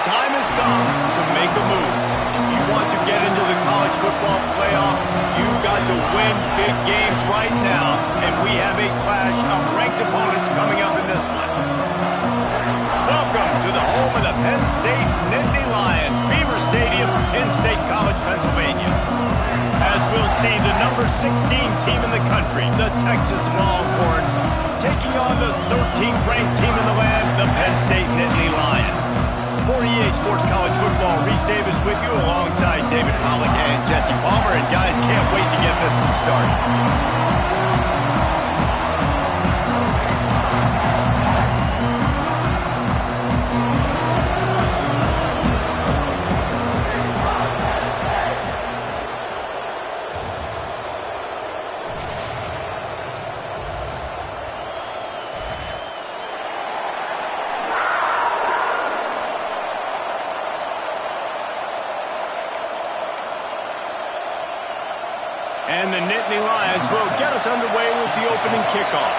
time has come to make a move. If you want to get into the college football playoff, you've got to win big games right now, and we have a clash of ranked opponents coming up in this one. Welcome to the home of the Penn State Nittany Lions, Beaver Stadium in State College, Pennsylvania. As we'll see, the number 16 team in the country, the Texas Longhorns, taking on the 13th ranked team in the land, the Penn State Nittany Lions. For EA Sports College Football, Reese Davis with you alongside David Pollack and Jesse Palmer. And guys, can't wait to get this one started. And the Nittany Lions will get us underway with the opening kickoff.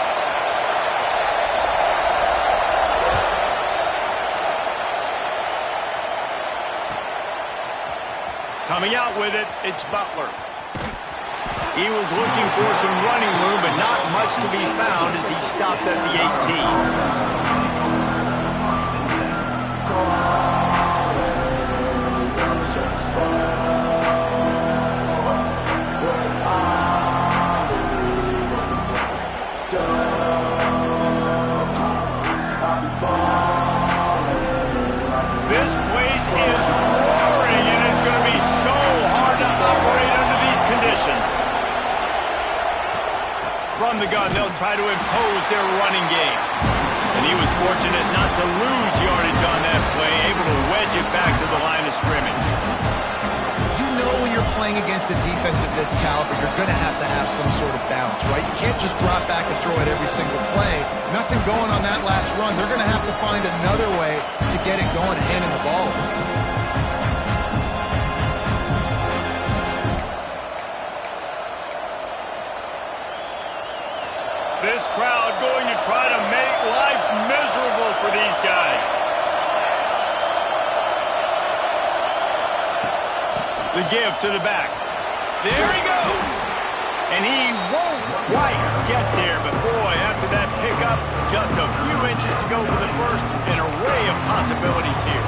Coming out with it, it's Butler. He was looking for some running room, but not much to be found as he stopped at the 18. This place is roaring, and it's going to be so hard to operate under these conditions. From the gun, they'll try to impose their running game. And he was fortunate not to lose yardage on that play, able to wedge it back to the line of scrimmage. You know when you're playing against a defense of this caliber, you're going to have some sort of balance, right? You can't just drop back and throw it every single play. Nothing going on that last run. They're going to have to find another way to get it going and handing the ball. This crowd going to try to make life miserable for these guys. The give to the back. There he goes. And he won't quite get there, but boy, after that pickup, just a few inches to go for the first. An array of possibilities here.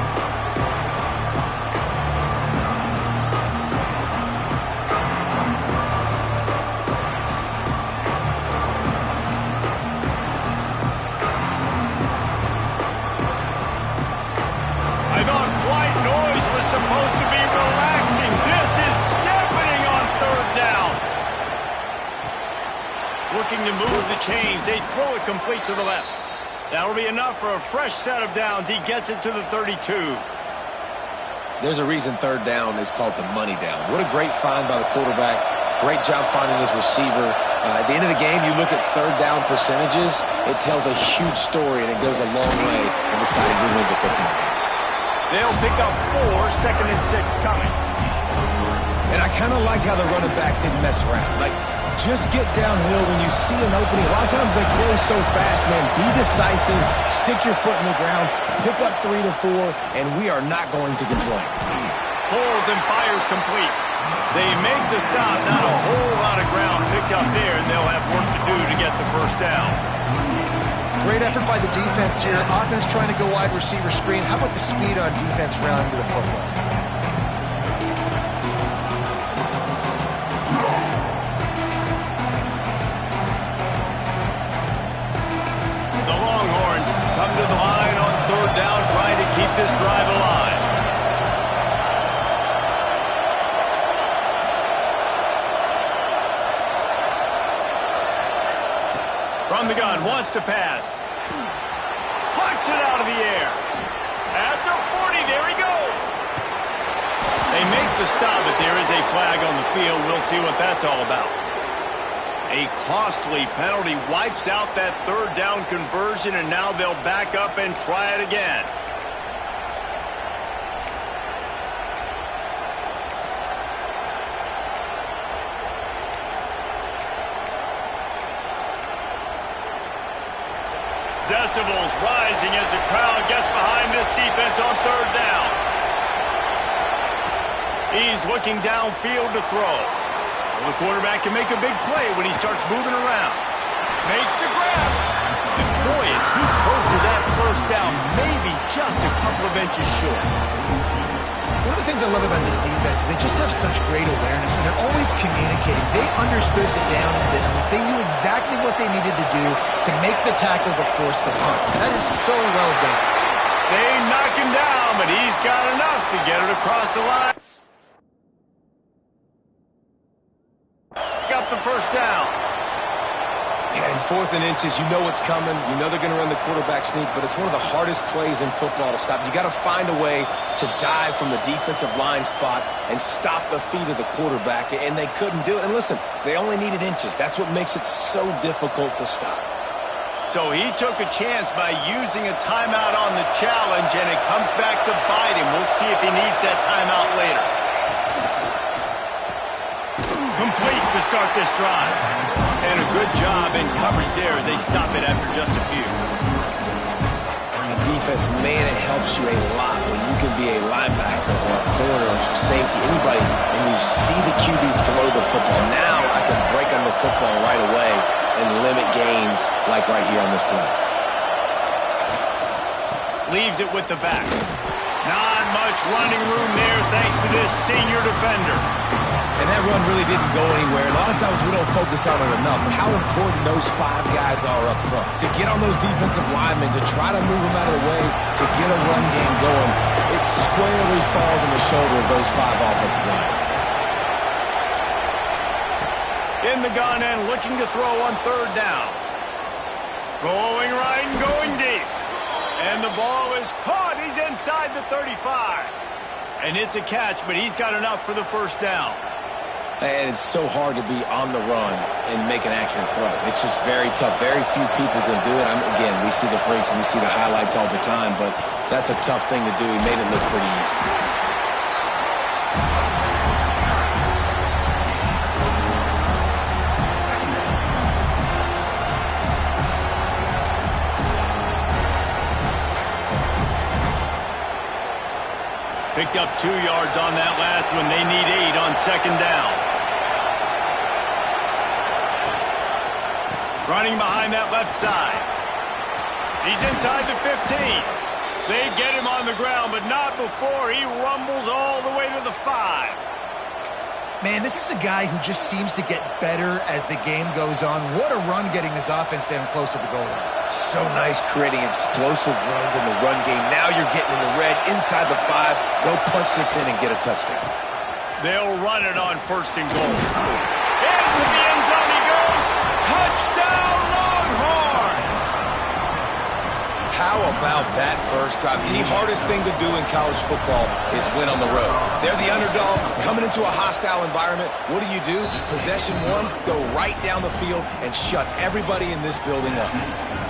I thought white noise was supposed to be relaxing. This is deafening on third down. Looking to move the chains. They throw it complete to the left. That'll be enough for a fresh set of downs. He gets it to the 32. There's a reason third down is called the money down. What a great find by the quarterback. Great job finding his receiver. At the end of the game, you look at third down percentages. It tells a huge story, and it goes a long way in deciding who wins a football game. They'll pick up 4, 2nd and 6 coming. And I kind of like how the running back didn't mess around. Like, just get downhill when you see an opening. A lot of times they close so fast, man. Be decisive, stick your foot in the ground, pick up 3 to 4, and we are not going to complain. Pulls and fires complete. They make the stop. Not a whole lot of ground picked up there, and they'll have work to do to get the first down. Great effort by the defense here. Offense trying to go wide receiver screen. How about the speed on defense rounding to the football? The Longhorns come to the line on third down, trying to keep this drive alive. From the gun, wants to pass. Plucks it out of the air. At the 40, there he goes. They make the stop, but there is a flag on the field. We'll see what that's all about. A costly penalty wipes out that third down conversion, and now they'll back up and try it again. Decibels rising as the crowd gets behind this defense on third down. He's looking downfield to throw. Well, the quarterback can make a big play when he starts moving around. Makes the grab. And boy, is he close to that first down. Maybe just a couple of inches short. One of the things I love about this defense is they just have such great awareness, and they're always communicating. They understood the down and distance. They knew exactly what they needed to do to make the tackle to force the punt. That is so well done. They knock him down, but he's got enough to get it across the line. Got the first down. Yeah, and 4th and inches, you know what's coming. You know they're going to run the quarterback sneak, but it's one of the hardest plays in football to stop. You got to find a way to dive from the defensive line spot and stop the feet of the quarterback, and they couldn't do it. And listen, they only needed inches. That's what makes it so difficult to stop. So he took a chance by using a timeout on the challenge, and it comes back to bite him. We'll see if he needs that timeout later. Complete to start this drive. And a good job in coverage there as they stop it after just a few. And defense, man, it helps you a lot when you can be a linebacker or a corner or safety, anybody, and you see the QB throw the football. Now I can break on the football right away and limit gains like right here on this play. Leaves it with the back. Not much running room there thanks to this senior defender. And that run really didn't go anywhere. A lot of times we don't focus on it enough, but how important those 5 guys are up front. To get on those defensive linemen, to try to move them out of the way, to get a run game going, it squarely falls on the shoulder of those 5 offensive linemen. In the gun and looking to throw on 3rd down. Going right and going deep. And the ball is caught. He's inside the 35. And it's a catch, but he's got enough for the first down. And it's so hard to be on the run and make an accurate throw. It's just very tough. Very few people can do it. Again, we see the freaks and we see the highlights all the time, but that's a tough thing to do. He made it look pretty easy. Picked up 2 yards on that last one. They need 8 on 2nd down. Running behind that left side. He's inside the 15. They get him on the ground, but not before he rumbles all the way to the 5. Man, this is a guy who just seems to get better as the game goes on. What a run getting his offense down close to the goal line. So nice creating explosive runs in the run game. Now you're getting in the red inside the 5. Go punch this in and get a touchdown. They'll run it on 1st and goal. Into the end zone he goes. Touchdown, Longhorns! How about that first drive? The hardest thing to do in college football is win on the road. They're the underdog coming into a hostile environment. What do? Possession 1, go right down the field and shut everybody in this building up.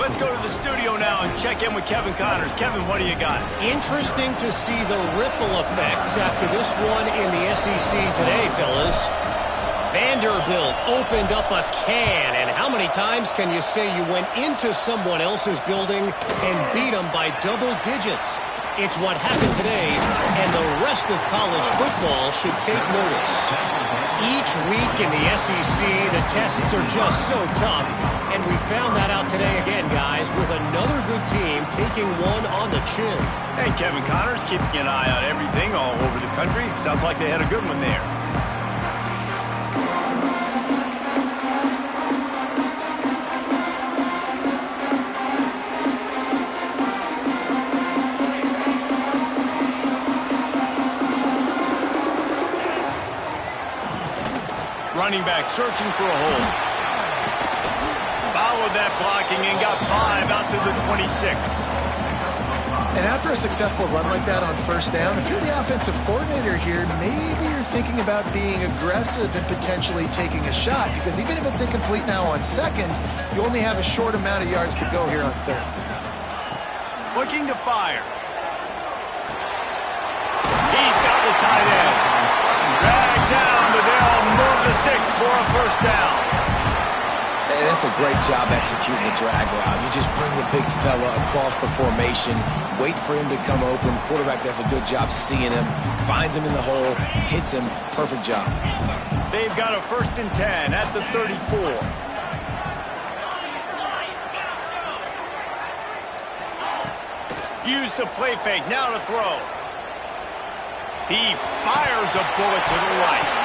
Let's go to the studio now and check in with Kevin Connors. Kevin, what do you got? Interesting to see the ripple effects after this one in the SEC today, fellas. Vanderbilt opened up a can, and how many times can you say you went into someone else's building and beat them by double digits? It's what happened today, and the rest of college football should take notice. Each week in the SEC, the tests are just so tough, and we found that out today again, guys, with another good team taking one on the chin. Hey, Kevin Connors keeping an eye on everything all over the country. Sounds like they had a good one there. Running back searching for a hole. Followed that blocking and got 5 out to the 26. And after a successful run like that on 1st down, if you're the offensive coordinator here, maybe you're thinking about being aggressive and potentially taking a shot, because even if it's incomplete now on 2nd, you only have a short amount of yards to go here on 3rd. Looking to fire. He's got the tight end. Dragged down, but they'll move the sticks for a 1st down. And that's a great job executing the drag route. You just bring the big fella across the formation, wait for him to come open. Quarterback does a good job seeing him, finds him in the hole, hits him. Perfect job. They've got a 1st and 10 at the 34. Use the play fake, now to throw. He fires a bullet to the right.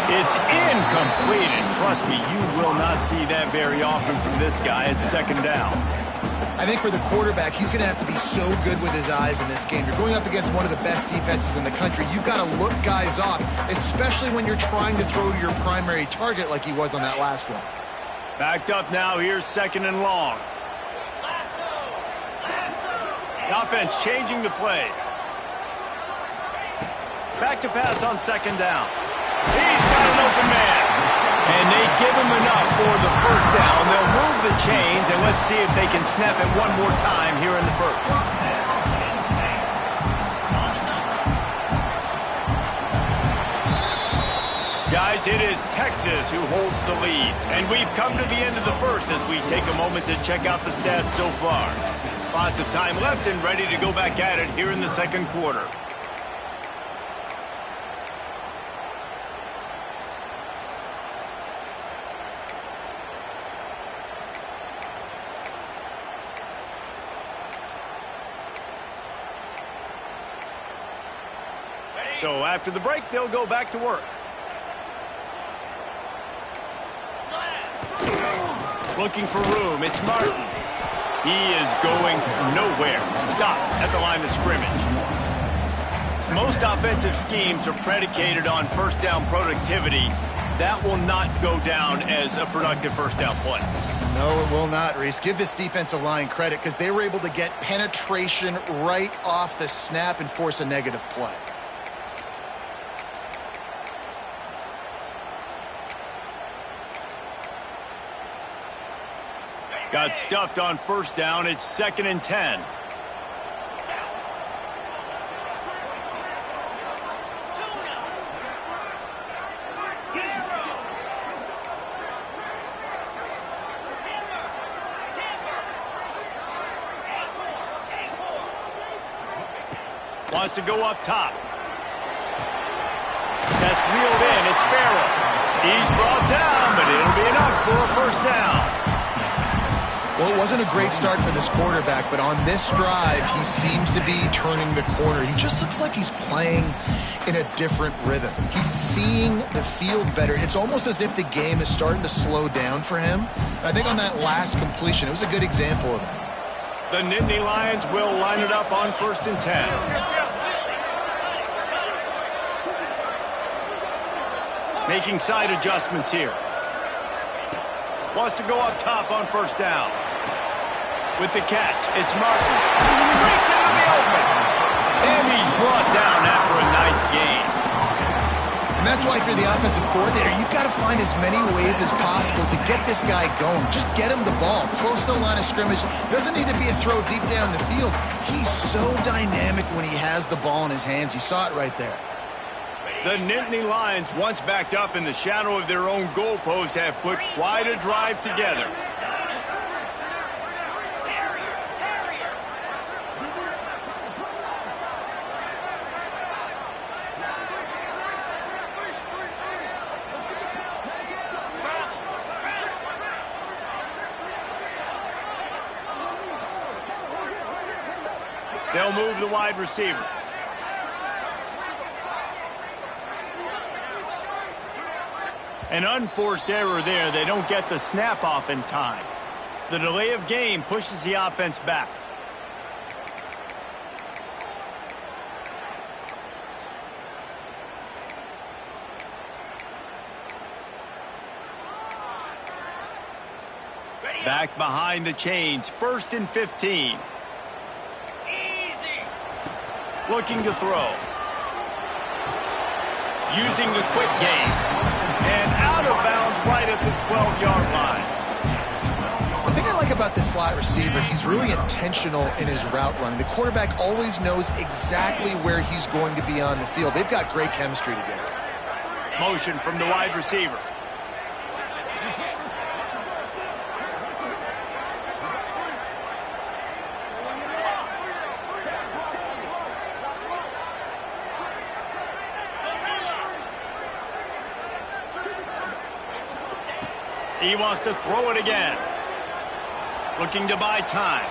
It's incomplete, and trust me, you will not see that very often from this guy. It's 2nd down. I think for the quarterback, he's going to have to be so good with his eyes in this game. You're going up against one of the best defenses in the country. You've got to look guys off, especially when you're trying to throw to your primary target like he was on that last one. Backed up now, here's 2nd and long. The offense changing the play. Back to pass on 2nd down. He's got an open man. And they give him enough for the 1st down. They'll move the chains, and let's see if they can snap it one more time here in the 1st. Guys, it is Texas who holds the lead. And we've come to the end of the 1st as we take a moment to check out the stats so far. Lots of time left and ready to go back at it here in the 2nd quarter. So after the break, they'll go back to work. Looking for room, it's Martin. He is going nowhere. Stop at the line of scrimmage. Most offensive schemes are predicated on 1st down productivity. That will not go down as a productive 1st down play. No, it will not, Reese. Give this defensive line credit because they were able to get penetration right off the snap and force a negative play. Got stuffed on 1st down. It's 2nd and 10. Wants to go up top. That's reeled in. It's Farrell. He's brought down, but it'll be enough for a 1st down. Well, it wasn't a great start for this quarterback, but on this drive, he seems to be turning the corner. He just looks like he's playing in a different rhythm. He's seeing the field better. It's almost as if the game is starting to slow down for him. And I think on that last completion, it was a good example of that. The Nittany Lions will line it up on 1st and 10. Making side adjustments here. Wants to go up top on 1st down. With the catch, it's Martin. Breaks into the open. And he's brought down after a nice gain. And that's why if you're the offensive coordinator, you've got to find as many ways as possible to get this guy going. Just get him the ball, close to the line of scrimmage. Doesn't need to be a throw deep down the field. He's so dynamic when he has the ball in his hands. You saw it right there. The Nittany Lions, once backed up in the shadow of their own goalpost, have put quite a drive together. They'll move the wide receiver. An unforced error there. They don't get the snap off in time. The delay of game pushes the offense back. Back behind the chains. 1st and 15. Looking to throw. Using the quick game. And out of bounds right at the 12-yard line. The thing I like about this slot receiver, he's really intentional in his route running. The quarterback always knows exactly where he's going to be on the field. They've got great chemistry together. Motion from the wide receiver. He wants to throw it again. Looking to buy time.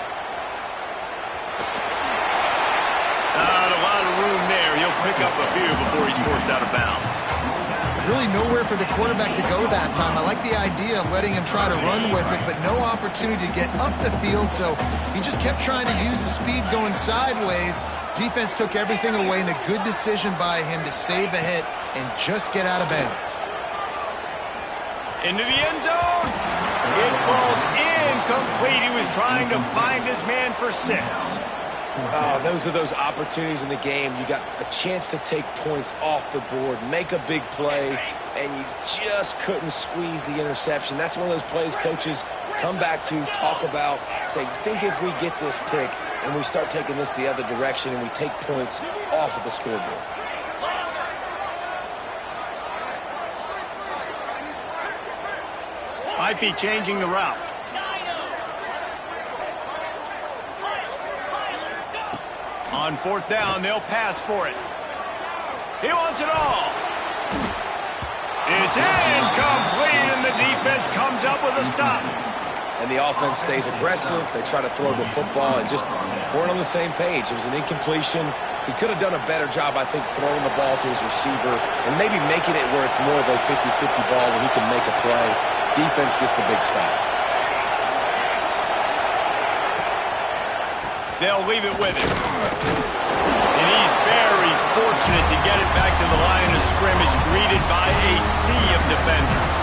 Not a lot of room there. He'll pick up a few before he's forced out of bounds. Really nowhere for the quarterback to go that time. I like the idea of letting him try to run with it, but no opportunity to get up the field, so he just kept trying to use the speed going sideways. Defense took everything away, and a good decision by him to save the hit and just get out of bounds. Into the end zone. It falls incomplete. He was trying to find his man for 6. Oh, those are those opportunities in the game. You got a chance to take points off the board, make a big play, and you just couldn't squeeze the interception. That's one of those plays coaches come back to, talk about, say, think if we get this pick and we start taking this the other direction and we take points off of the scoreboard. Might be changing the route. On 4th down, they'll pass for it. He wants it all. It's incomplete, and the defense comes up with a stop. And the offense stays aggressive. They try to throw the football and just weren't on the same page. It was an incompletion. He could have done a better job, I think, throwing the ball to his receiver and maybe making it where it's more of a 50-50 ball where he can make a play. Defense gets the big stop. They'll leave it with him. And he's very fortunate to get it back to the line of scrimmage, greeted by a sea of defenders.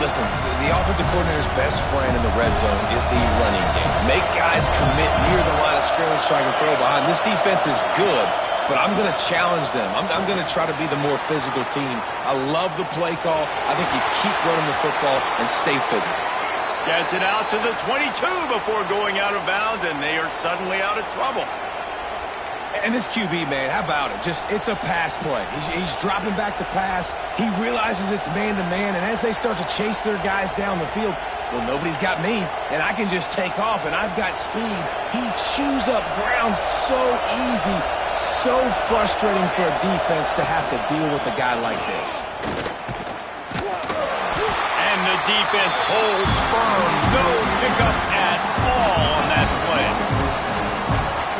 Listen, the offensive coordinator's best friend in the red zone is the running game. Make guys commit near the line of scrimmage so I can throw behind. This defense is good, but I'm going to challenge them. I'm going to try to be the more physical team. I love the play call. I think you keep running the football and stay physical. Gets it out to the 22 before going out of bounds, and they are suddenly out of trouble. And this QB, man, how about it? It's a pass play. He's dropping back to pass. He realizes it's man-to-man, and as they start to chase their guys down the field, well, nobody's got me, and I can just take off, and I've got speed. He chews up ground so easy, so frustrating for a defense to have to deal with a guy like this. And the defense holds firm. No pickup at all on that play.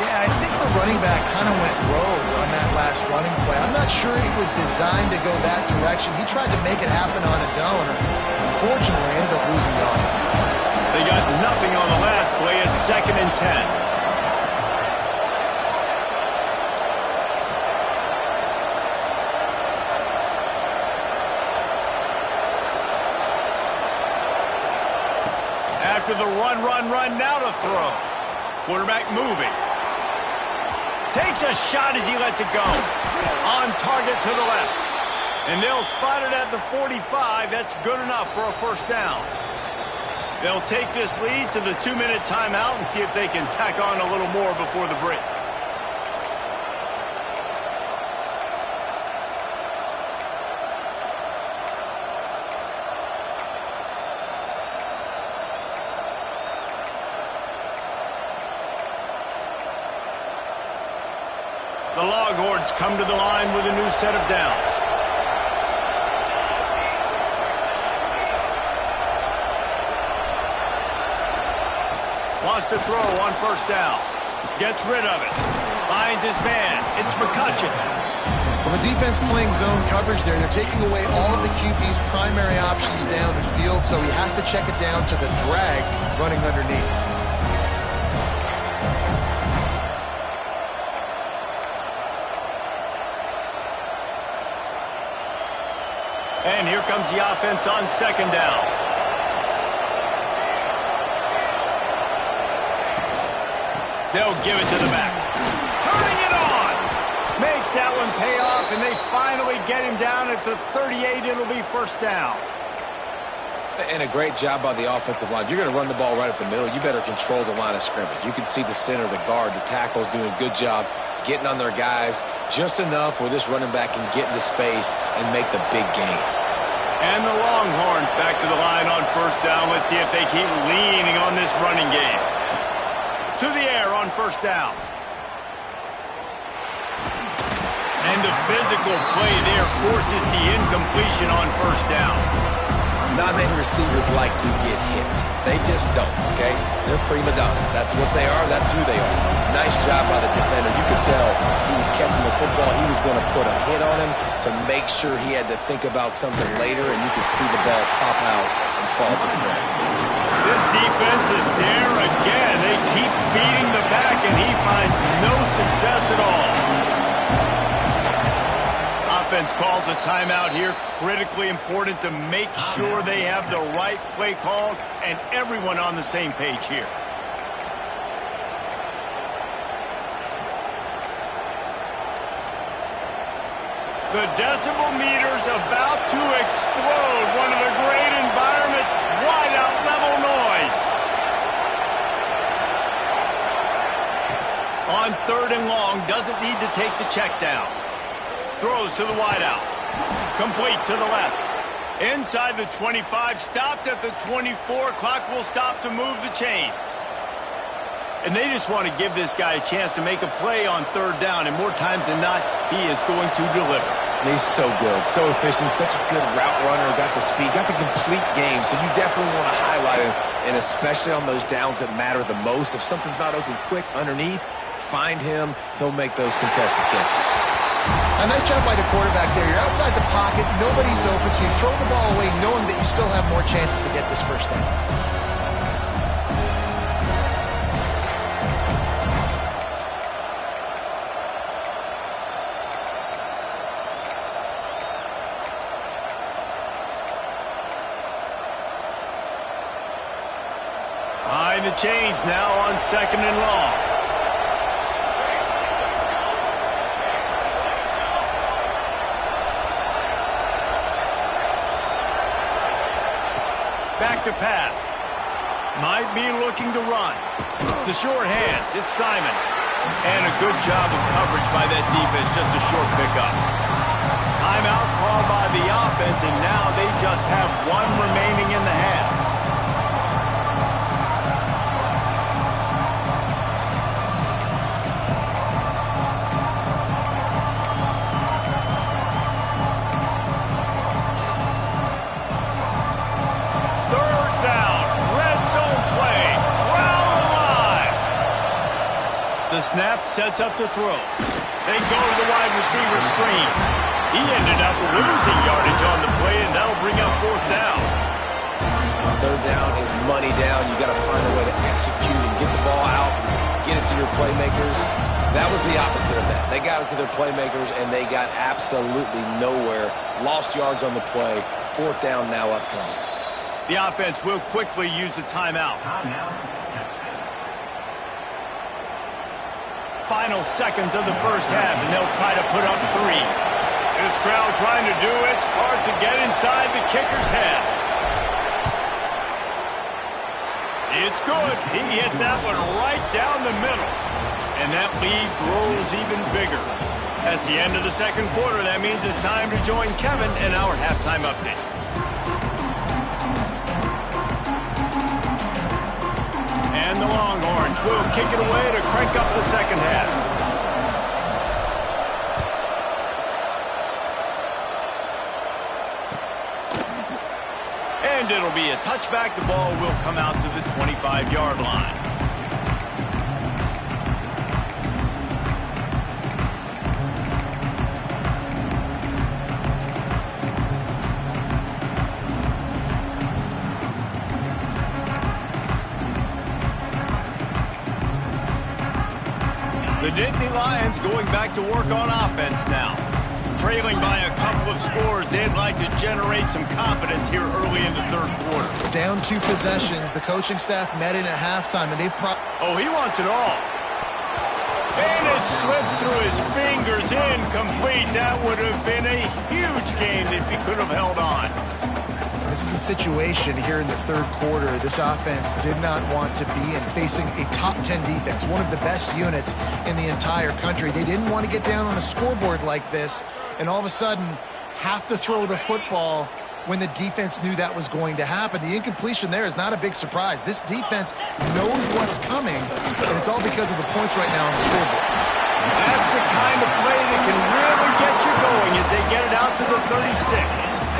Yeah, I think the running back kind of went rogue on that last running play. I'm not sure he was designed to go that direction. He tried to make it happen on his own, and unfortunately ended up losing yards. They got nothing on the last play. It's 2nd and 10. After the run, now to throw. Quarterback moving. Takes a shot as he lets it go. On target to the left. And they'll spot it at the 45. That's good enough for a 1st down. They'll take this lead to the 2-minute timeout and see if they can tack on a little more before the break. The Longhorns come to the line with a new set of downs. Wants to throw on 1st down. Gets rid of it. Finds his man. It's McCutcheon. Well, the defense playing zone coverage there. They're taking away all of the QB's primary options down the field, so he has to check it down to the drag running underneath. And here comes the offense on 2nd down. They'll give it to the back. Turning it on. Makes that one pay off, and they finally get him down at the 38. It'll be 1st down. And a great job by the offensive line. If you're going to run the ball right up the middle, you better control the line of scrimmage. You can see the center, the guard, the tackles doing a good job getting on their guys just enough where this running back can get into space and make the big game. And the Longhorns back to the line on 1st down. Let's see if they keep leaning on this running game. To the air on 1st down. And the physical play there forces the incompletion on 1st down. non-name receivers like to get hit. They just don't, okay? They're prima donnas. That's what they are. That's who they are. Nice job by the defender. You could tell he was catching the football. He was going to put a hit on him to make sure he had to think about something later, and you could see the ball pop out and fall to the ground. This defense is there again. They keep feeding the back, and he finds no success at all. Offense calls a timeout here. Critically important to make sure they have the right play called and everyone on the same page here. The decibel meter's about to explode. One of the great environments, wide out level noise. On 3rd and long, doesn't need to take the check down. Throws to the wideout. Complete to the left. Inside the 25, stopped at the 24. Clock will stop to move the chains. And they just want to give this guy a chance to make a play on 3rd down, and more times than not, he is going to deliver. And he's so good, so efficient, such a good route runner, got the speed, got the complete game, so you definitely want to highlight him, and especially on those downs that matter the most. If something's not open quick underneath, find him. He'll make those contested catches. A nice job by the quarterback there. You're outside the pocket, nobody's open, so you throw the ball away knowing that you still have more chances to get this first down. Behind the chains now on 2nd and long. Back to pass. Might be looking to run. The short hands, it's Simon. And a good job of coverage by that defense, just a short pickup. Timeout called by the offense, and now they just have one remaining in the half. The snap sets up the throw. They go to the wide receiver screen. He ended up losing yardage on the play, and that'll bring up 4th down. 3rd down is money down. You got to find a way to execute and get the ball out, get it to your playmakers. That was the opposite of that. They got it to their playmakers, and they got absolutely nowhere. Lost yards on the play. 4th down now upcoming. The offense will quickly use the timeout. Final seconds of the first half, and they'll try to put up 3. This crowd trying to do its part to get inside the kicker's head. It's good. He hit that one right down the middle. And that lead grows even bigger. That's the end of the 2nd quarter. That means it's time to join Kevin in our halftime update. And the Longhorns will kick it away to crank up the 2nd half. And it'll be a touchback. The ball will come out to the 25-yard line. The Nittany Lions going back to work on offense now. Trailing by a couple of scores, they'd like to generate some confidence here early in the 3rd quarter. Down 2 possessions. The coaching staff met in at halftime, and they've Oh, he wants it all. And it slips through his fingers, incomplete. That would have been a huge game if he could have held on. This is a situation here in the 3rd quarter this offense did not want to be in, facing a top 10 defense, one of the best units in the entire country. They didn't want to get down on the scoreboard like this and all of a sudden have to throw the football when the defense knew that was going to happen. The incompletion there is not a big surprise. This defense knows what's coming, and it's all because of the points right now on the scoreboard. That's the kind of play that can really get you going as they get it out to the 36.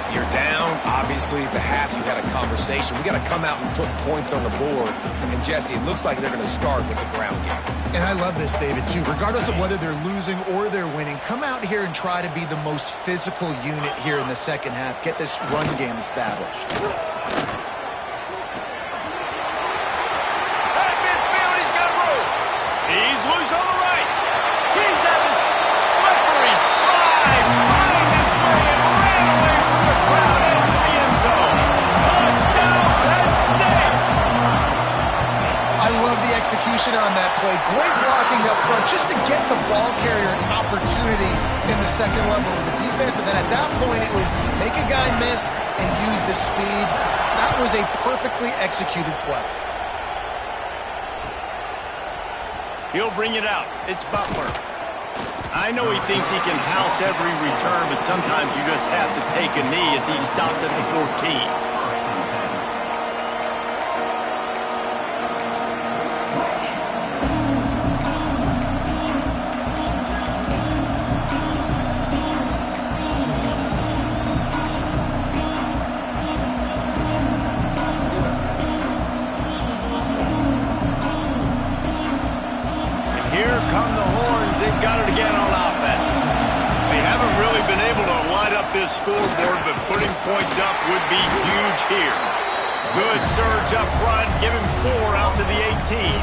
You're down, Obviously, at the half, you had a conversation. We got to come out and put points on the board. And, Jesse, it looks like they're going to start with the ground game. And I love this, David, too. Regardless of whether they're losing or they're winning, come out here and try to be the most physical unit here in the second half. Get this run game established. At midfield, he's got room. He's loose on the right. He's at the slippery slide. Find his way and ran away from the crowd into the end zone. Touchdown, Penn State. I love the execution on that play. Great blocking up front just to get the ball carrier an opportunity in the second level of the defense. And then at that point, it was make a guy miss and use the speed. That was a perfectly executed play. He'll bring it out. It's Butler. I know he thinks he can house every return, but sometimes you just have to take a knee as he stopped at the 14. This scoreboard, but putting points up would be huge here. Good surge up front, give him 4 out to the 18.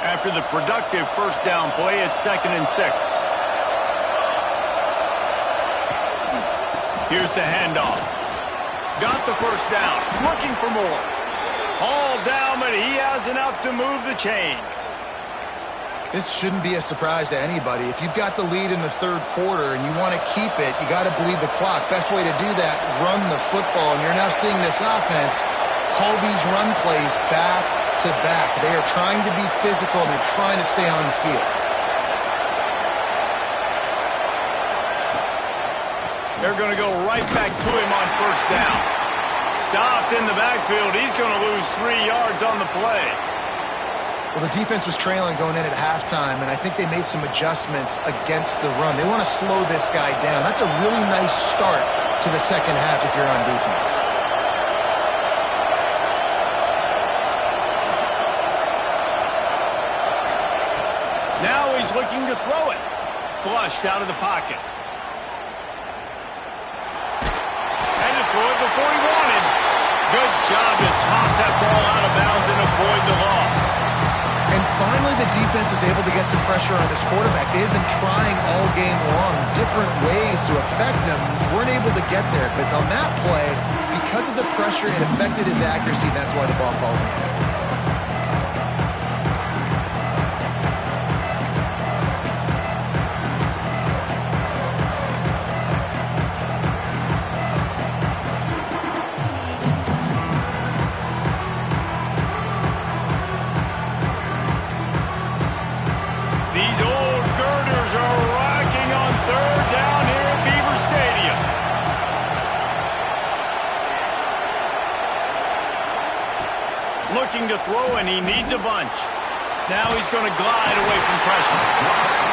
After the productive first down play, it's 2nd and 6. Here's the handoff. Got the first down. Looking for more. All down, but he has enough to move the chains. This shouldn't be a surprise to anybody. If you've got the lead in the third quarter and you want to keep it, you got to bleed the clock. Best way to do that, run the football. And you're now seeing this offense call these run plays back to back. They are trying to be physical and they're trying to stay on the field. They're going to go right back to him on first down. Stopped in the backfield. He's going to lose 3 yards on the play. Well, the defense was trailing going in at halftime, and I think they made some adjustments against the run. They want to slow this guy down. That's a really nice start to the second half if you're on defense. Now he's looking to throw it. Flushed out of the pocket. Throw it before he wanted. Good job to toss that ball out of bounds and avoid the loss. And finally, the defense is able to get some pressure on this quarterback. They had been trying all game long, different ways to affect him. Weren't able to get there. But on that play, because of the pressure, it affected his accuracy, and that's why the ball falls in. Looking to throw, and he needs a bunch. Now he's going to glide away from pressure.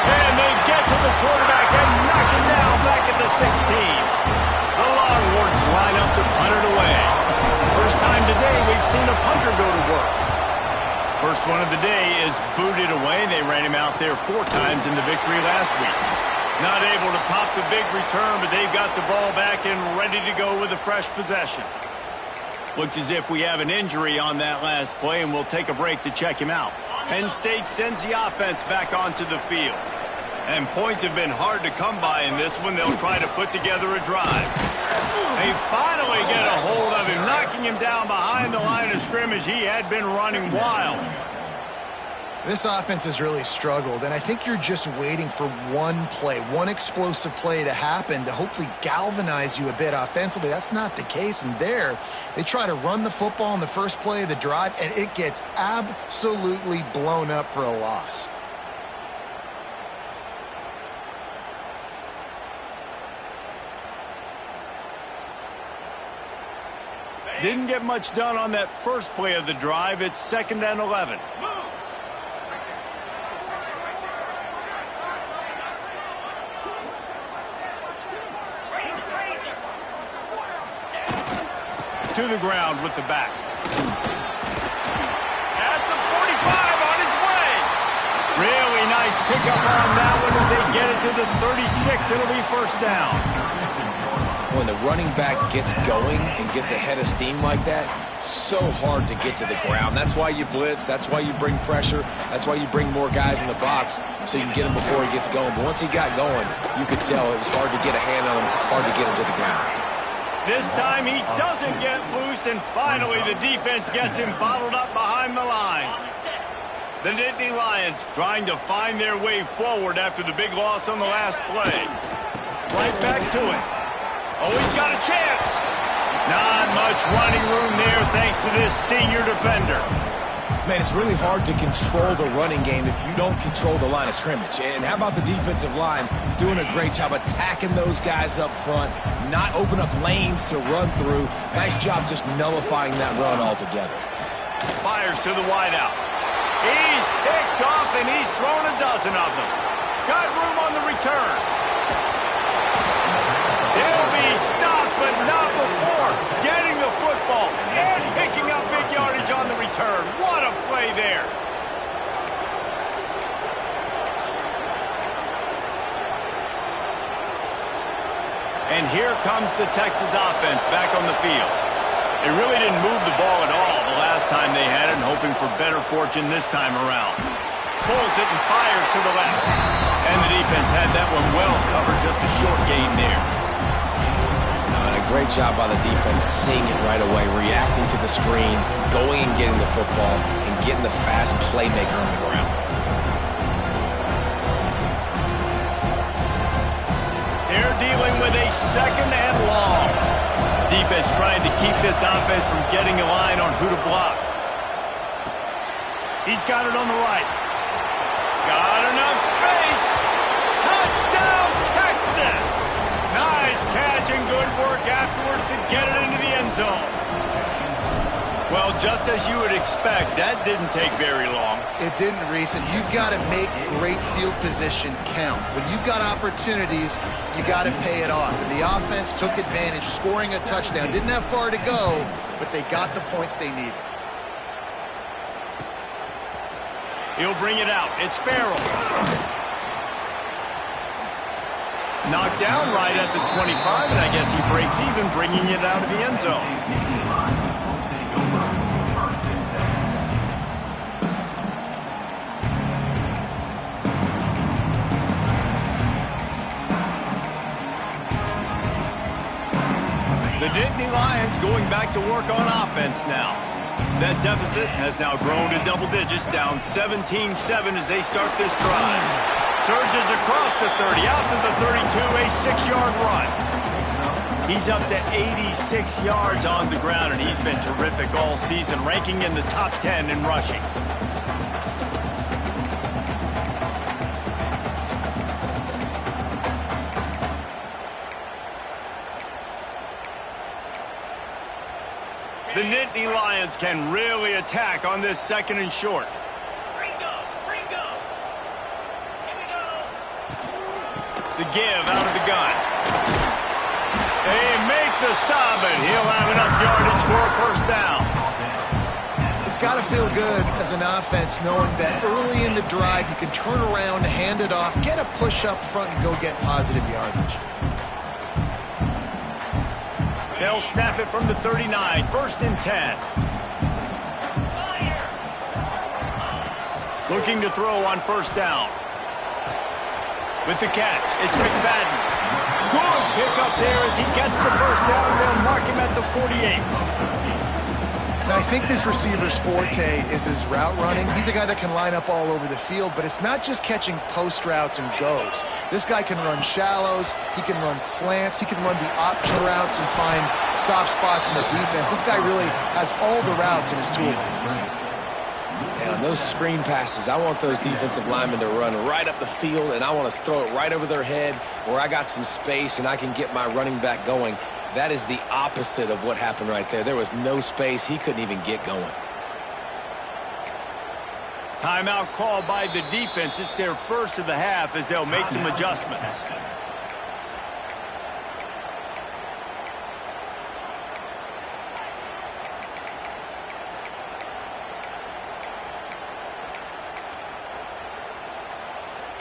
And they get to the quarterback and knock him down back at the 16. The Longhorns line up to punt it away. First time today we've seen a punter go to work. First one of the day is booted away. They ran him out there 4 times in the victory last week. Not able to pop the big return, but they've got the ball back and ready to go with a fresh possession. Looks as if we have an injury on that last play, and we'll take a break to check him out. Penn State sends the offense back onto the field. And points have been hard to come by in this one. They'll try to put together a drive. They finally get a hold of him, knocking him down behind the line of scrimmage. He had been running wild. This offense has really struggled, and I think you're just waiting for one play, one explosive play to happen to hopefully galvanize you a bit offensively. That's not the case, and there, they try to run the football in the first play of the drive, and it gets absolutely blown up for a loss. Didn't get much done on that first play of the drive. It's 2nd and 11. To the ground with the back. At the 45 on his way. Really nice pickup on that one as they get it to the 36. It'll be 1st down. When the running back gets going and gets ahead of steam like that, so hard to get to the ground. That's why you blitz. That's why you bring pressure. That's why you bring more guys in the box so you can get him before he gets going. But once he got going, you could tell it was hard to get a hand on him, hard to get him to the ground. This time he doesn't get loose, and finally the defense gets him bottled up behind the line. The Nittany Lions trying to find their way forward after the big loss on the last play. Right back to it. Oh, he's got a chance. Not much running room there thanks to this senior defender. Man, it's really hard to control the running game if you don't control the line of scrimmage. And how about the defensive line doing a great job attacking those guys up front, not open up lanes to run through. Nice job just nullifying that run altogether. Fires to the wideout. He's picked off, and he's thrown a dozen of them. Got room on the return. He'll be stopped, but not before getting the football and picking up big yardage on the return. What a play there. And here comes the Texas offense back on the field. They really didn't move the ball at all the last time they had it, and hoping for better fortune this time around. Pulls it and fires to the left. And the defense had that one well covered, just a short gain there. Great job by the defense, seeing it right away, reacting to the screen, going and getting the football, and getting the fast playmaker on the ground. They're dealing with a 2nd and long. Defense trying to keep this offense from getting a line on who to block. He's got it on the right. Got enough space. Touchdown, Texas! Nice catch and good work afterwards to get it into the end zone. Well, just as you would expect, that didn't take very long. It didn't, Reese, and you've got to make great field position count. When you've got opportunities, you got to pay it off. And the offense took advantage, scoring a touchdown. Didn't have far to go, but they got the points they needed. He'll bring it out. It's Farrell. Knocked down right at the 25, and I guess he breaks even, bringing it out of the end zone. The Nittany Lions going back to work on offense now. That deficit has now grown to double digits, down 17-7 as they start this drive. Surges across the 30, out to the 32, a 6-yard run. He's up to 86 yards on the ground, and he's been terrific all season, ranking in the top 10 in rushing. The Nittany Lions can really attack on this 2nd and short. The give out of the gun. They make the stop, and he'll have enough yardage for a 1st down. It's got to feel good as an offense knowing that early in the drive you can turn around, hand it off, get a push up front, and go get positive yardage. They'll snap it from the 39, 1st and 10. Looking to throw on 1st down. With the catch, it's McFadden. Good pickup there as he gets the 1st down. They'll mark him at the 48. Now, I think this receiver's forte is his route running. He's a guy that can line up all over the field, but it's not just catching post routes and goes. This guy can run shallows, he can run slants, he can run the option routes and find soft spots in the defense. This guy really has all the routes in his toolbox. And on those screen passes, I want those defensive linemen to run right up the field, and I want to throw it right over their head where I got some space and I can get my running back going. That is the opposite of what happened right there. There was no space. He couldn't even get going. Timeout called by the defense. It's their first of the half as they'll make some adjustments.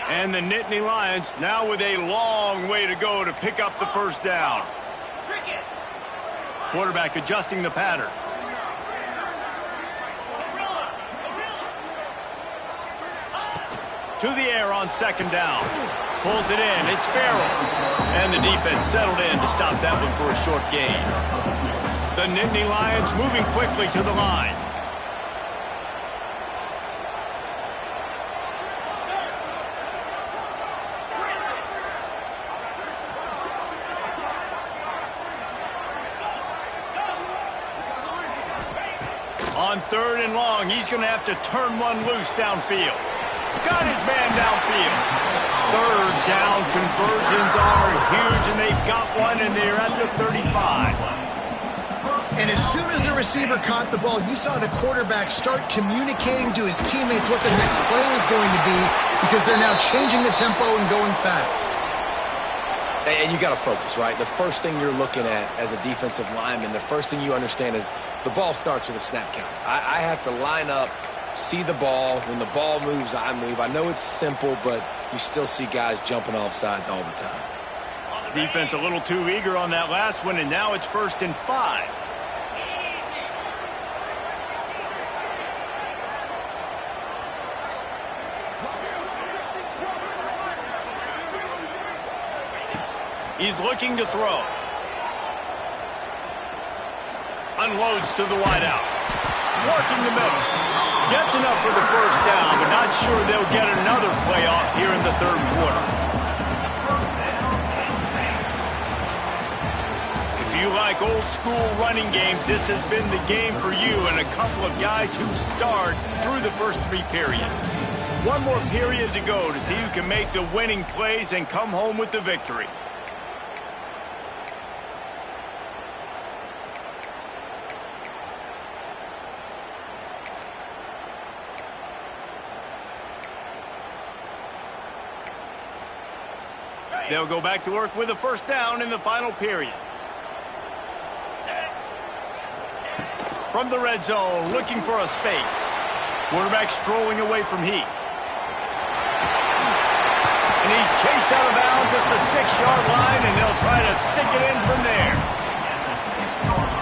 And the Nittany Lions now with a long way to go to pick up the first down. Quarterback adjusting the pattern. To the air on second down. Pulls it in. It's Farrell. And the defense settled in to stop that one for a short gain. The Nittany Lions moving quickly to the line. On third and long, he's going to have to turn one loose downfield. Got his man downfield. Third down conversions are huge, and they've got one, and they're at the 35. And as soon as the receiver caught the ball, you saw the quarterback start communicating to his teammates what the next play was going to be because they're now changing the tempo and going fast. And you got to focus, right? The first thing you're looking at as a defensive lineman, the first thing you understand is the ball starts with a snap count. I have to line up, see the ball. When the ball moves, I move. I know it's simple, but you still see guys jumping off sides all the time. Defense a little too eager on that last one, and now it's 1st and 5. He's looking to throw. Unloads to the wideout. Working the middle. Gets enough for the first down, but not sure they'll get another playoff here in the third quarter. If you like old school running games, this has been the game for you and a couple of guys who starred through the first 3 periods. One more period to go to see who can make the winning plays and come home with the victory. They'll go back to work with a first down in the final period. From the red zone, looking for a space. Quarterback strolling away from heat. And he's chased out of bounds at the 6-yard line, and they'll try to stick it in from there.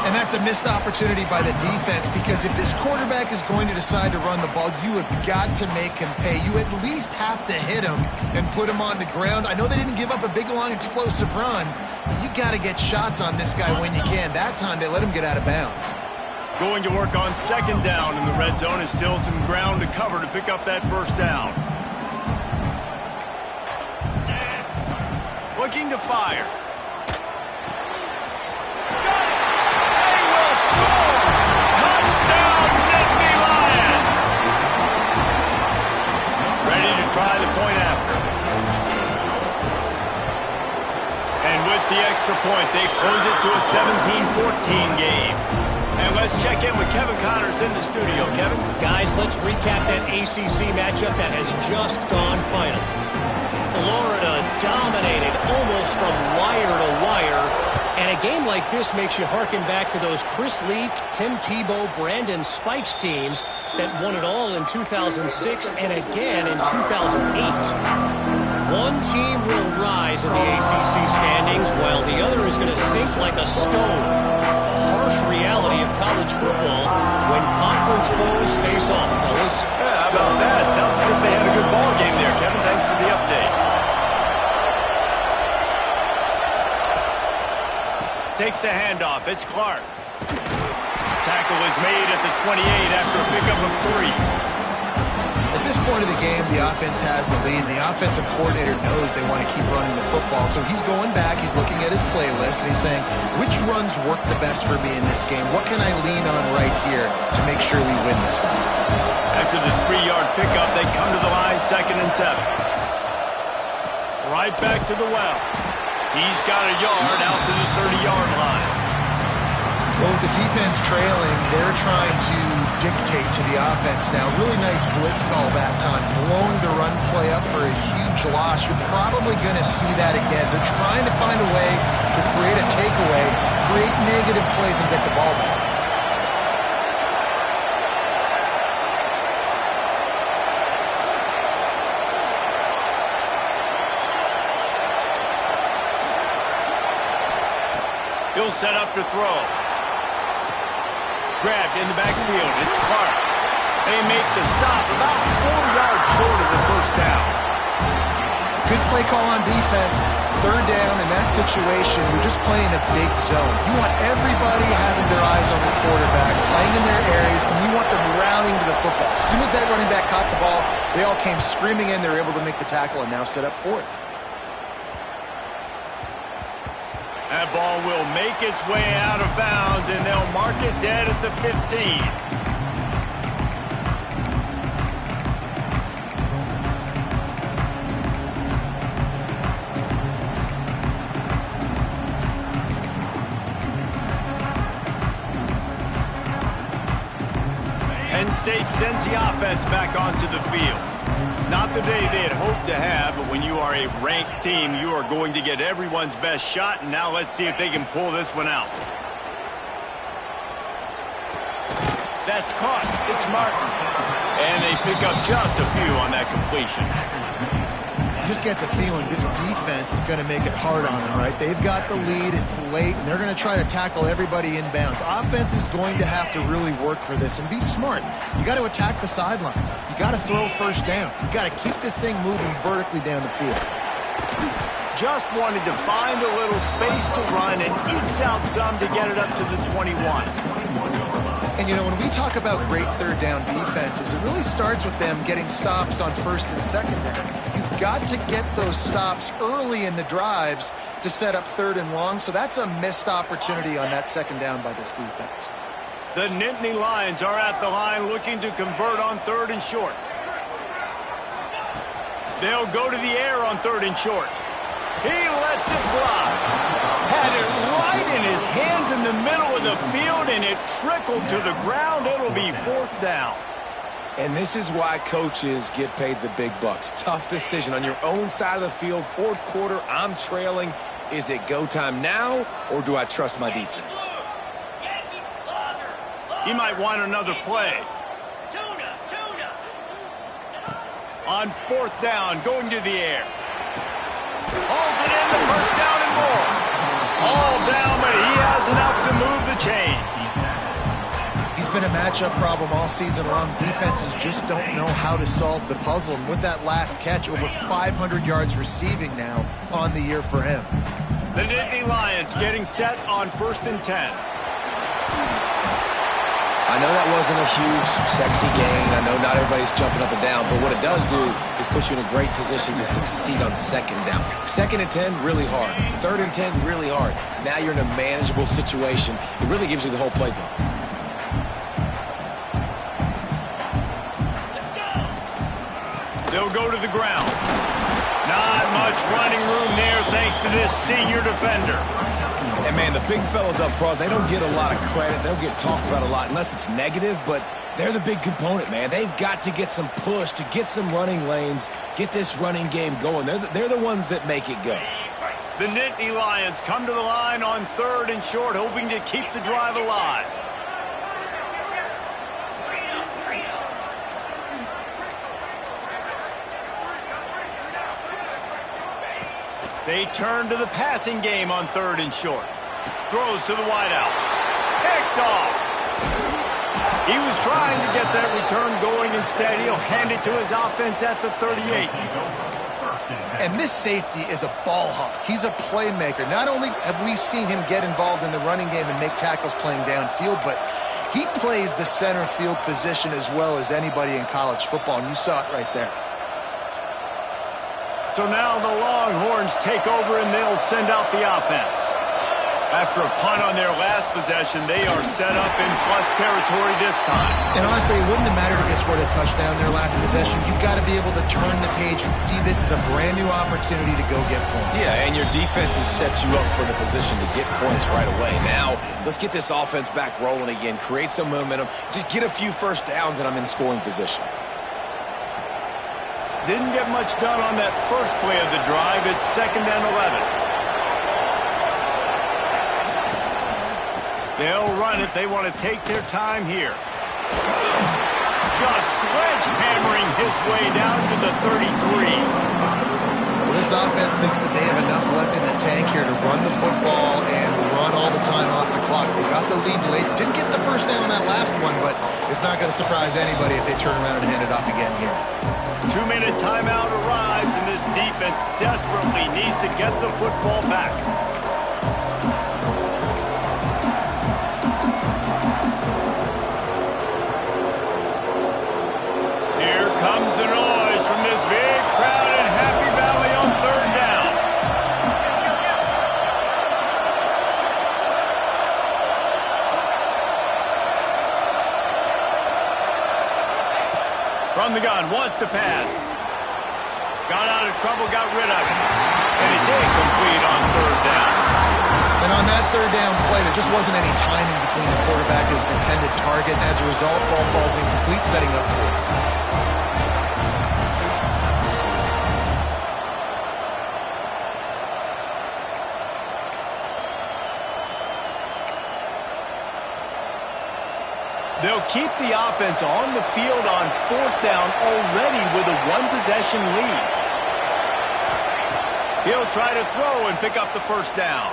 And that's a missed opportunity by the defense because if this quarterback is going to decide to run the ball, you have got to make him pay. You at least have to hit him and put him on the ground. I know they didn't give up a big, long, explosive run, but you got to get shots on this guy when you can. That time they let him get out of bounds. Going to work on second down in the red zone is still some ground to cover to pick up that first down. Looking to fire. Try the point after. And with the extra point, they close it to a 17-14 game. And let's check in with Kevin Connors in the studio. Kevin? Guys, let's recap that ACC matchup that has just gone final. Florida dominated almost from wire to wire. And a game like this makes you harken back to those Chris Leak, Tim Tebow, Brandon Spikes teams that won it all in 2006 and again in 2008. One team will rise in the ACC standings while the other is going to sink like a stone. The harsh reality of college football when conference foes face off, fellas. Yeah, how about that? Sounds as if they had a good ball game there, Kevin. Thanks for the update. Takes the handoff. It's Clark. Tackle is made at the 28 after a pickup of 3. At this point of the game, the offense has the lead. The offensive coordinator knows they want to keep running the football. So he's going back, he's looking at his playlist, and he's saying, which runs work the best for me in this game? What can I lean on right here to make sure we win this one? After the 3-yard pickup, they come to the line, 2nd and 7. Right back to the well. He's got a yard out to the 30-yard line. Well, with the defense trailing, they're trying to dictate to the offense now. Really nice blitz call that time, blowing the run play up for a huge loss. You're probably going to see that again. They're trying to find a way to create a takeaway, create negative plays, and get the ball back. He'll set up to throw. Grabbed in the backfield. It's Clark. They make the stop about 4 yards short of the first down. Good play call on defense. Third down in that situation, you're just playing a big zone. You want everybody having their eyes on the quarterback, playing in their areas, and you want them rallying to the football. As soon as that running back caught the ball, they all came screaming in. They were able to make the tackle and now set up fourth. That ball will make its way out of bounds, and they'll mark it dead at the 15. Penn State sends the offense back onto the field. Not the day they had hoped to have, but when you are a ranked team, you are going to get everyone's best shot, and now let's see if they can pull this one out. That's caught. It's Martin. And they pick up just a few on that completion. You just get the feeling this defense is going to make it hard on them, right? They've got the lead, it's late, and they're going to try to tackle everybody inbounds. Offense is going to have to really work for this and be smart. You got to attack the sidelines. You got to throw first downs. You got to keep this thing moving vertically down the field. Just wanted to find a little space to run and ekes out some to get it up to the 21. And, you know, when we talk about great third down defenses, it really starts with them getting stops on first and second down. You've got to get those stops early in the drives to set up third and long, so that's a missed opportunity on that second down by this defense. The Nittany Lions are at the line looking to convert on third and short. They'll go to the air on third and short. He lets it fly. Had it right in his hands in the middle of the field, and it trickled to the ground. It'll be fourth down. And this is why coaches get paid the big bucks. Tough decision on your own side of the field. Fourth quarter, I'm trailing. Is it go time now, or do I trust my defense? He might want another play. On fourth down, going to the air. Hauls it in, the first down and more. All down, but he has enough to move the chains. He's been a matchup problem all season long. Defenses just don't know how to solve the puzzle. And with that last catch, over 500 yards receiving now on the year for him. The Nittany Lions getting set on first and 10. I know that wasn't a huge, sexy gain. I know not everybody's jumping up and down, but what it does do is put you in a great position to succeed on second down. Second and 10, really hard. Third and 10, really hard. Now you're in a manageable situation. It really gives you the whole playbook. They'll go to the ground. Not much running room there thanks to this senior defender. And, man, the big fellas up front, they don't get a lot of credit. They'll get talked about a lot unless it's negative, but they're the big component, man. They've got to get some push, to get some running lanes, get this running game going. They're the ones that make it go. The Nittany Lions come to the line on third and short, hoping to keep the drive alive. They turn to the passing game on third and short. Throws to the wideout. Picked off. He was trying to get that return going. Instead, he'll hand it to his offense at the 38. And this safety is a ball hawk. He's a playmaker. Not only have we seen him get involved in the running game and make tackles playing downfield, but he plays the center field position as well as anybody in college football, and you saw it right there. So now the Longhorns take over, and they'll send out the offense. After a punt on their last possession, they are set up in plus territory this time. And honestly, it wouldn't have mattered if they scored a touchdown their last possession. You've got to be able to turn the page and see this as a brand new opportunity to go get points. Yeah, and your defense has set you up for the position to get points right away. Now, let's get this offense back rolling again, create some momentum, just get a few first downs, and I'm in scoring position. Didn't get much done on that first play of the drive. It's 2nd and 11. They'll run it. They want to take their time here. Just sledgehammering his way down to the 33. Well, this offense thinks that they have enough left in the tank here to run the football and run all the time off the clock. They got the lead late. Didn't get the first down on that last one, but it's not going to surprise anybody if they turn around and hand it off again here. 2-minute timeout arrives, and this defense desperately needs to get the football back. Comes the noise from this big crowd in Happy Valley on 3rd down. From the gun, wants to pass. Got out of trouble, got rid of it. And it's incomplete on 3rd down. And on that 3rd down play, there just wasn't any timing between the quarterback and his intended target. And as a result, ball falls incomplete, setting up 4th. They'll keep the offense on the field on 4th down already with a 1-possession lead. He'll try to throw and pick up the 1st down.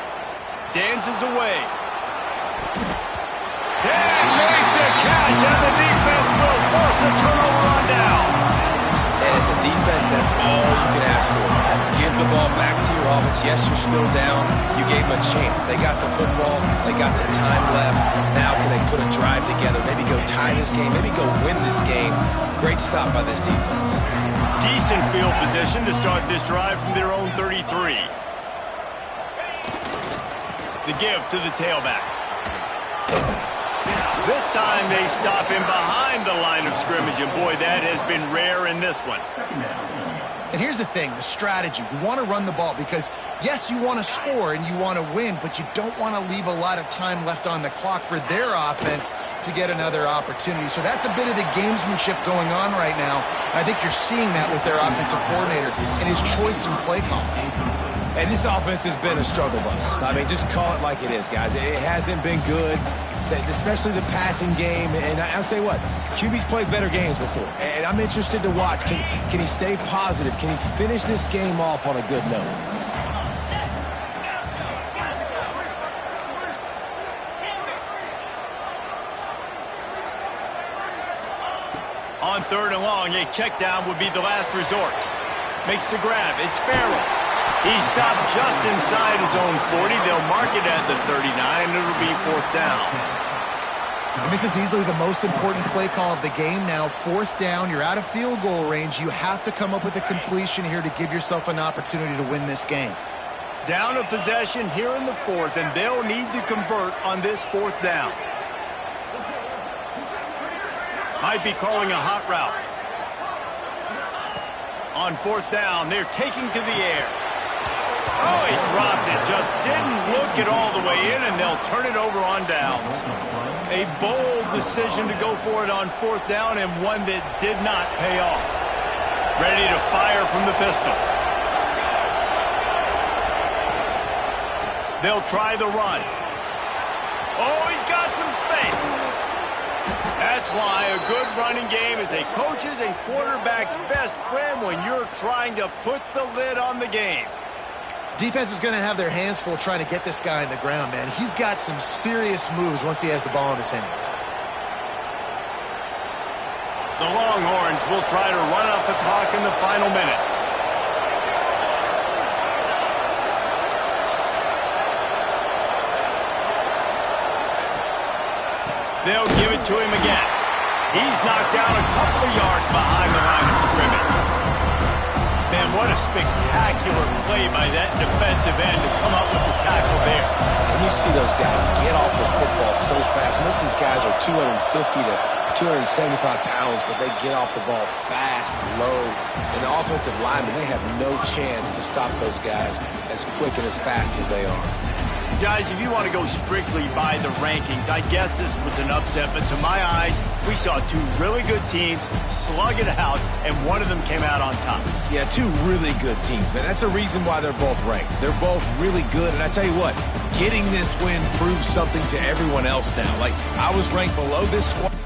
Dances away. They make the catch, and the defense will force a turnover on downs. And it's a defense that's all you can ask for. Give the ball back to your offense. Yes, you're still down. You gave them a chance. They got the football. They got some time left. Now can they put a drive together? Maybe go tie this game. Maybe go win this game. Great stop by this defense. Decent field position to start this drive from their own 33. The give to the tailback. This time they stop him behind the line of scrimmage, and boy, that has been rare in this one. And here's the thing, the strategy. You want to run the ball because, yes, you want to score and you want to win, but you don't want to leave a lot of time left on the clock for their offense to get another opportunity. So that's a bit of the gamesmanship going on right now. And I think you're seeing that with their offensive coordinator and his choice in play calling. And this offense has been a struggle bus. I mean, just call it like it is, guys. It hasn't been good, especially the passing game. And I'll tell you what, QB's played better games before. And I'm interested to watch. Can he stay positive? Can he finish this game off on a good note? On 3rd and long, a check down would be the last resort. Makes the grab. It's Farrell. He stopped just inside his own 40. They'll mark it at the 39, and it'll be 4th down. And this is easily the most important play call of the game now. 4th down, you're out of field goal range. You have to come up with a completion here to give yourself an opportunity to win this game. Down a possession here in the 4th, and they'll need to convert on this 4th down. Might be calling a hot route. On 4th down, they're taking to the air. Oh, he dropped it. Just didn't look it all the way in, and they'll turn it over on downs. A bold decision to go for it on 4th down, and one that did not pay off. Ready to fire from the pistol. They'll try the run. Oh, he's got some space. That's why a good running game is a coach's and quarterback's best friend when you're trying to put the lid on the game. Defense is going to have their hands full trying to get this guy on the ground, man. He's got some serious moves once he has the ball in his hands. The Longhorns will try to run off the clock in the final minute. They'll give it to him again. He's knocked down a couple of yards behind the line of scrimmage. They'll And what a spectacular play by that defensive end to come up with the tackle there. And you see those guys get off the football so fast. Most of these guys are 250 to 275 pounds, but they get off the ball fast, low. And the offensive linemen, they have no chance to stop those guys as quick and as fast as they are. Guys, if you want to go strictly by the rankings, I guess this was an upset, but to my eyes, we saw two really good teams slug it out, and one of them came out on top. Yeah, two really good teams, man. That's a reason why they're both ranked. They're both really good, and I tell you what, getting this win proves something to everyone else now. Like, I was ranked below this squad.